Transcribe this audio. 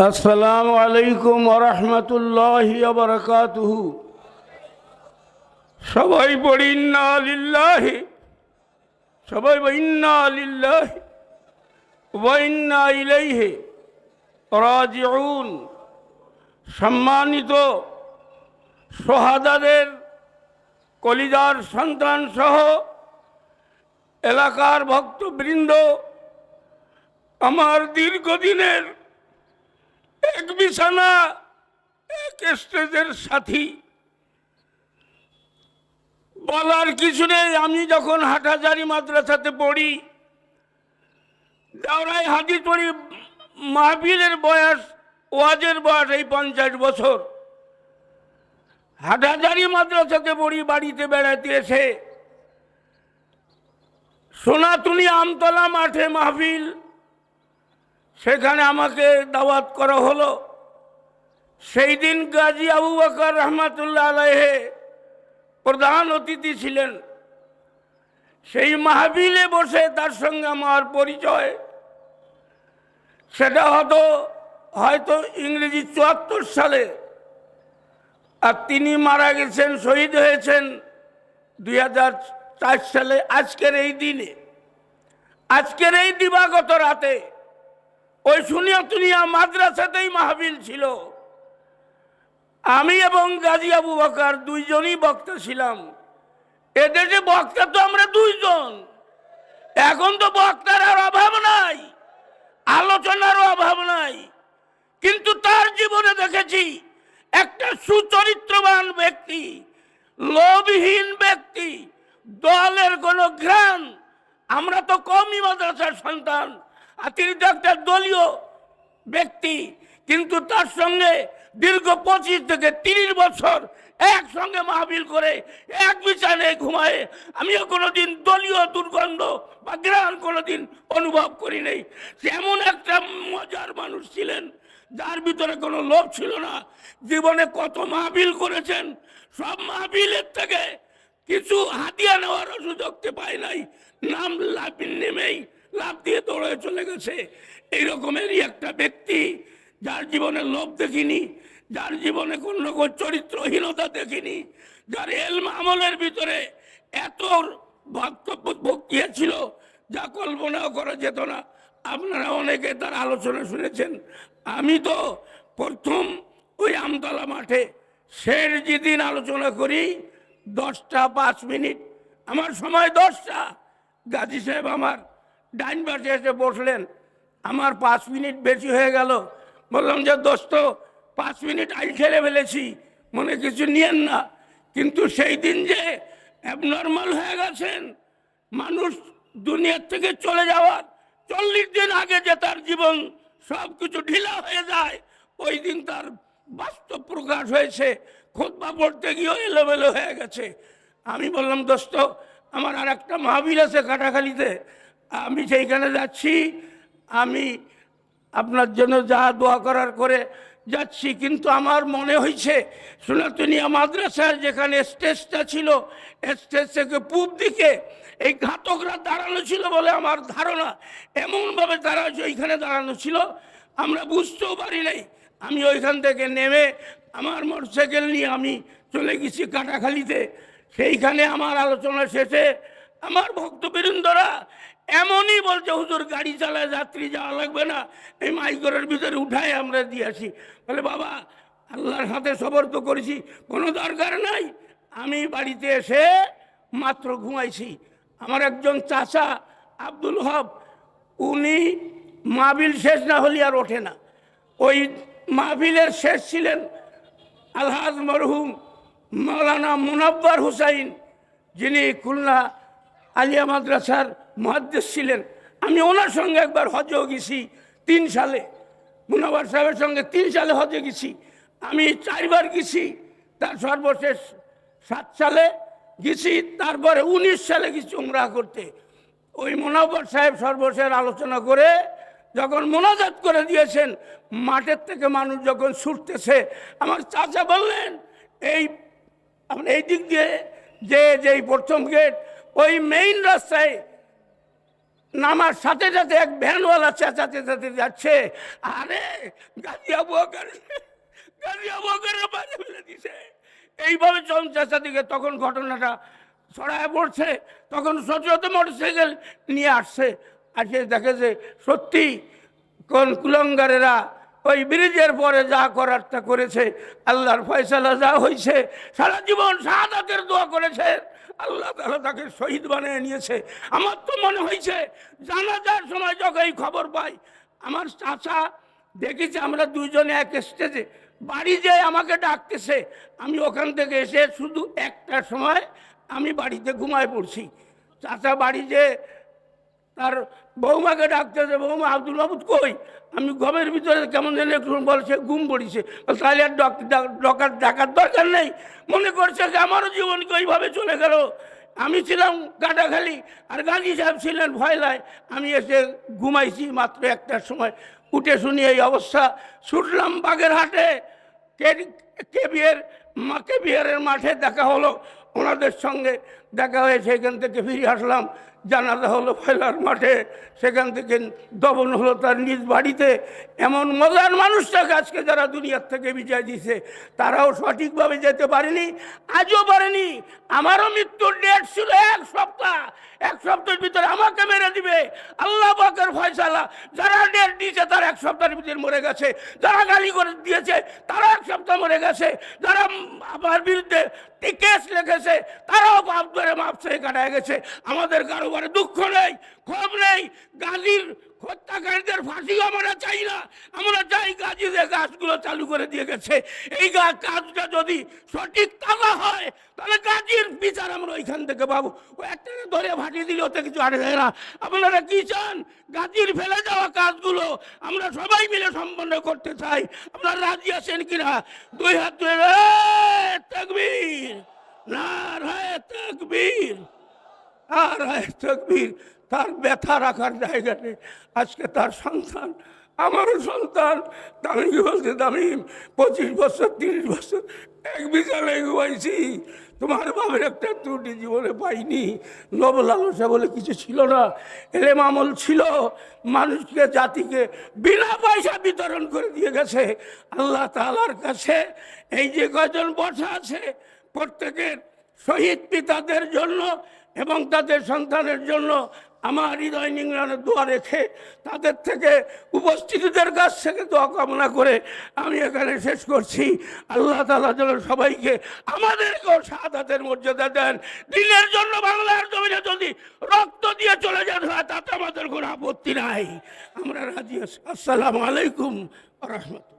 আসসালামু আলাইকুম ওরহমতুল্লাহি ওয়াবারাকাতুহু। সবাই পড়ি ইন্না লিল্লাহি, সবাই বলি ইন্না লিল্লাহি ওয়া ইন্না ইলাইহি রাজিউন। সম্মানিত শহাদাদের কলিজার সন্তান সহ এলাকার ভক্তবৃন্দ, আমার দীর্ঘদিনের এক বিছানা এক স্টেজের সাথী, বলার কিছু নেই। আমি যখন হাটহাজারী মাদ্রাসাতে পড়ি, দাওরাই হাদিস পড়ি, মাহফিলের বয়স, ওয়াজের বয়স এই 50 বছর। হাটহাজারী মাদ্রাসাতে পড়ি, বাড়িতে বেড়াতে এসে সোনাতুলি আমতলা মাঠে মাহফিল, সেখানে আমাকে দাওয়াত করা হলো। সেই দিন গাজী আবু বকর রহমাতুল্লাহ আলাইহি প্রধান অতিথি ছিলেন। সেই মাহফিলে বসে তার সঙ্গে আমার পরিচয়। সেটা হয়তো ইংরেজি 74 সালে, আর তিনি মারা গেছেন, শহীদ হয়েছেন 2004 সালে। আজকের এই দিনে, আজকের এই দিবাগত রাতে ওই সুনিয়াতুনিয়া মাদ্রাসাতেই মাহফিল ছিল। আমি এবং গাজী আবু বকর দুইজনই বক্তা ছিলাম। এদেশে বক্তা তো আমরা দুইজন। এখন তো বক্তার আর অভাব নাই, আলোচনারও অভাব নাই। কিন্তু তার জীবনে দেখেছি একটা সুচরিত্রবান ব্যক্তি, লোভহীন ব্যক্তি, দলের কোনো ঘ্রাণ। আমরা তো কওমি মাদ্রাসার সন্তান, আর তিনি তো একটা দলীয় ব্যক্তি। কিন্তু তার সঙ্গে দীর্ঘ 25 থেকে 30 বছর একসঙ্গে মাহফিল করে এক বিছানায় ঘুমায়, আমিও কোনোদিন দলীয় দুর্গন্ধ বা ঘ্রাণ কোনোদিন অনুভব করি নাই। এমন একটা মজার মানুষ ছিলেন, যার ভিতরে কোনো লোভ ছিল না। জীবনে কত মাহফিল করেছেন, সব মাহফিলের থেকে কিছু হাতিয়া নেওয়ারও সুযোগ পায় নাই। নাম নেমেই লাভ দিয়ে দৌড়ে চলে গেছে। এই রকমেরই একটা ব্যক্তি, যার জীবনে লোভ দেখিনি, যার জীবনে কোনো রকম চরিত্রহীনতা দেখিনি, যার এলম আমলের ভিতরে এত ভক্তি ছিল যা কল্পনাও করা যেত না। আপনারা অনেকে তার আলোচনা শুনেছেন। আমি তো প্রথম ওই আমতলা মাঠে শের যেদিন আলোচনা করি 10টা 5 মিনিট, আমার সময় 10টা। গাজী সাহেব আমার ডাইন পাশে এসে বসলেন। আমার 5 মিনিট বেশি হয়ে গেল। বললাম যে দোস্ত, 5 মিনিট আই খেলে ফেলেছি, মনে কিছু নিয়েন না। কিন্তু সেই দিন যে অ্যাবনর্মাল হয়ে গেছেন, মানুষ দুনিয়ার থেকে চলে যাওয়ার 40 দিন আগে যে তার জীবন সব কিছু ঢিলা হয়ে যায়, ওই দিন তার বাস্তব প্রকাশ হয়েছে। খুতবা পড়তে গিয়েও এলোমেলো হয়ে গেছে। আমি বললাম দোস্ত, আমার আর একটা মাহফিল আছে কাটাখালীতে, আমি সেইখানে যাচ্ছি, আমি আপনার জন্য যা দোয়া করার করে যাচ্ছি। কিন্তু আমার মনে হয়েছে সুনাতুনিয়া মাদ্রাসার যেখানে স্টেজটা ছিল, স্টেজ থেকে পূব দিকে এই ঘাতকরা দাঁড়ানো ছিল বলে আমার ধারণা। এমনভাবে তারা ওইখানে দাঁড়ানো ছিল, আমরা বুঝতেও পারি নাই। আমি ওইখান থেকে নেমে আমার মোটরসাইকেল নিয়ে আমি চলে গেছি কাটাখালীতে। সেইখানে আমার আলোচনা শেষে আমার ভক্তবৃন্দরা এমনই বলছে, হুজুর গাড়ি চালায় যাত্রী যাওয়া লাগবে না, এই মাইকরের ভিতরে উঠায় আমরা দিয়ে আসি। বলে বাবা, আল্লাহর হাতে সবর তো করেছি, কোনো দরকার নাই। আমি বাড়িতে এসে মাত্র ঘুমাইছি। আমার একজন চাচা আব্দুল হক, উনি মাহফিল শেষ না হলে আর ওঠে না। ওই মাহফিলের শেষ ছিলেন আলহাজ মরহুম মৌলানা মুনাব্বার হুসাইন, যিনি খুলনা আলিয়া মাদ্রাসার মুহাদ্দিস ছিলেন। আমি ওনার সঙ্গে একবার হজেও গেছি 3 সালে, মুনাব্বার সাহেবের সঙ্গে 3 সালে হজে গেছি। আমি 4 বার গেছি। তার সর্বশেষ 7 সালে গেছি, তারপরে 19 সালে গেছি উমরা করতে। ওই মুনাব্বার সাহেব সর্বশেষ আলোচনা করে যখন মোনাজাত করে দিয়েছেন, মাঠের থেকে মানুষ যখন ছুটতেছে, আমার চাচা বললেন এই দিক দিয়ে যেই প্রথম গেট, ওই মেইন রাস্তায় নামার সাথে সাথে এক ভ্যানওয়ালা চেঁচাতে চেঁচাতে যাচ্ছে, আরে গাজী আবু বকরের বাইরে ফেলে দিছে। এইভাবে চেঁচা দিকে তখন ঘটনাটা ছড়ায় পড়ছে। তখন সচরাচর মোটরসাইকেল নিয়ে আসছে, আসে দেখে যে সত্যি কোন কুলঙ্গারেরা ওই ব্রিজের পরে যা করার তা করেছে, আল্লাহর ফয়সালা যা হয়েছে, সারা জীবন শাহাদাতের দোয়া করেছে, আল্লাহ তাআলা তাকে শহীদ বানিয়ে নিয়েছে। আমার তো মনে হয়েছে জানাজার সময় যখন এই খবর পাই, আমার চাচা দেখেছি আমরা দুইজনে এক স্টেজে, বাড়ি যেয়ে আমাকে ডাকতেছে, আমি ওখান থেকে এসে শুধু একটার সময় আমি বাড়িতে ঘুমায় পড়ছি। চাচা বাড়ি যেয়ে তার বৌমাকে ডাকতেছে, বৌমা আব্দুল মাহমুদ কই? আমি ঘুমের ভিতরে কেমন যেন একটু বলছে ঘুম পড়িছে। তাহলে আর ডাকার দরকার নেই, মনে করছে যে আমারও জীবনকে ওইভাবে চলে গেল। আমি ছিলাম গাটাখালি আর গাজী সাহেব ছিলেন ভয়লায়। আমি এসে ঘুমাইছি মাত্র একটার সময়, উঠে শুনি এই অবস্থা। ছুটলাম বাগেরহাটে, কেবিআরের মাঠে দেখা হলো, ওনাদের সঙ্গে দেখা হয়ে সেখান থেকে ফিরে আসলাম। জানাজা হলো ফয়লার মাঠে, সেখান থেকে দফন হলো তার নিজ বাড়িতে। এমন মজার মানুষটাকে আজকে যারা দুনিয়ার থেকে বিদায় দিছে, তারাও সঠিকভাবে যেতে পারেনি, আজও পারেনি। আমারও মৃত্যুর ডেট ছিল এক সপ্তাহ, এক সপ্তাহের ভিতরে আমাকে মেরে দিবে, আল্লাহ পাকের ফয়সালা। যারা ডেট দিয়েছে তারা এক সপ্তাহের ভিতরে মরে গেছে, যারা গালি করে দিয়েছে তারা এক সপ্তাহ মরে গেছে, যারা আমার বিরুদ্ধে কেস লিখেছে তারাও বাপ ধরে মাপ চেয়ে কাটায় গেছে। আমাদের কারোবারে দুঃখ নেই, ক্ষোভ নেই। গাজীর হত্যাকারীদের ফাঁসিও আমরা চাই না, আমরা চাই গাজী যে গাছগুলো চালু করে দিয়ে গেছে, এই কাজটা যদি সঠিক টাকা হয় তাহলে গাজীর বিচার আমরা ওইখান থেকে পাবো। ও একটা ধরে ফাটিয়ে দিলে ওতে কিছু আটে যায় না। আপনারা কি চান? গাজীর ফেলে যাওয়া কাজগুলো আমরা সবাই মিলে সম্পন্ন করতে চাই। আপনারা রাজি আছেন কিনা? দুই হাত ধরে তাকবীর, নারায়ে তাকবীর, নারায়ে তাকবীর। তার ব্যথা রাখার জায়গা নেই। আজকে তার সন্তান, আমারও সন্তান, তামিমকে বলছে, তামিম 25 বছর 30 বছর এক বিছানে ঘুমাইছি, তোমার বাবার একটা ত্রুটি জীবনে পাইনি। লোভ লালসা বলে কিছু ছিল না, এলেম আমল ছিল, মানুষকে জাতিকে বিনা পয়সা বিতরণ করে দিয়ে গেছে। আল্লাহ তাআলার কাছে এই যে কয়জন বসা আছে, প্রত্যেকের শহীদ পিতাদের জন্য এবং তাদের সন্তানের জন্য আমার হৃদয় নিংড়ানোর দোয়া রেখে, তাদের থেকে উপস্থিতিদের কাছ থেকে দোয়া কামনা করে আমি এখানে শেষ করছি। আল্লাহ তাআলা যেন সবাইকে, আমাদেরকেও শাহাদাতের মর্যাদা দেন। দিনের জন্য বাংলার জমিনে যদি রক্ত দিয়ে চলে যেতে হয় তাতে আমাদের কোনো আপত্তি নাই, আমরা রাজি আছি। আসসালামু আলাইকুম ওয়া রাহমাতুল্লাহ।